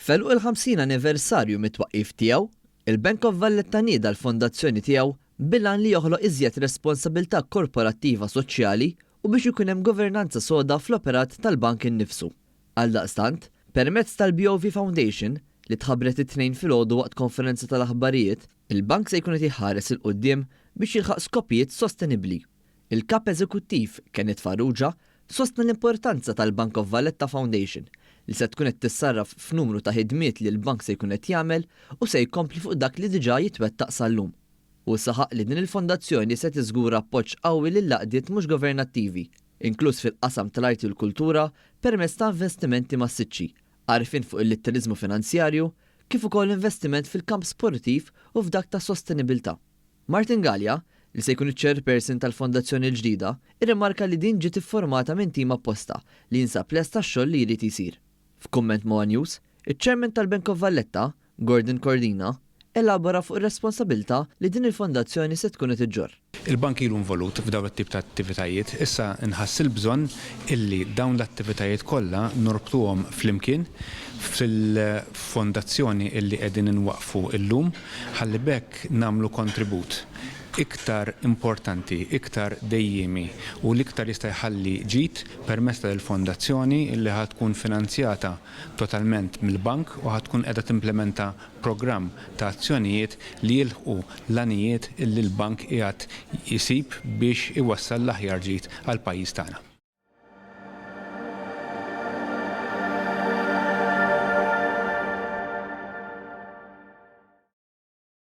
Felq il-50 anniversarju mit-twaqqif tiegħu, il-Bank of Valletta nieda l-fondazzjoni tiegħu bilan li joħloq iżjed responsabilità korporattiva soċjali u biex ikun hemm governanza soda fl-operat tal-bank innifsu. Għaldaqstant, permezz tal-BOV Foundation li tħabbret it-tnejn filgħodu waqt konferenza tal-aħbarijiet, il-bank se jkun qed iħares il qudiem biex jilħaq skopijiet sostenibbli. Il-kap eżekuttiv Kenneth Farrugia sostna l-importanza tal-Bank of Valletta Foundation li se tkun qed tissarraf f'numru ta' ħidmiet li l-bank se jkun qed jagħmel u se jkompli fuq dak li diġà jitwettaq sal-lum. U saħaq li din il-fondazzjoni se tiżgura appoġġ qawwi lil-laqdiet mhux governattivi, inkluż fil-qasam tal-arti u l-kultura permezz ta' investimenti massiċċi, għarfien fuq il-litterizmu finanzjarju, kif ukoll investiment fil-kamp sportiv u f'dak ta' sostenibilità. Martin Gallia, li se jkun iċ-chairperson tal-fondazzjoni l-ġdida, irrimarka li din ġiet iffurmata minn tim apposta li jinsab lesta x-xogħol li jrid isir. F'kumment ma' News, iċ-chairman tal-Bank of Valletta, Gordon Cordina, elabora fuq ir-responsabilità li din il-fondazzjoni se tkun qed iġġorr. Il-bank ilu involut f'dawn it-tip ta' attivitajiet, issa nħass il-bżonn illi dawn l-attivitajiet kollha norbtuhom flimkien fil-fondazzjoni illi qegħdin inwaqfu llum ħalli bekk nagħmlu kontribut iktar importanti, iktar dejjemi u l-iktar jista' jħalli ġid permezz tal-fondazzjoni illi ħad tkun finanzjata totalment mill-bank u ħad tkun qiegħda timplementa programm ta' azzjonijiet li jilħqu l-anijiet illi l-bank qiegħed jisib biex iwassal l-aħjar ġid għall-pajjiż tagħna.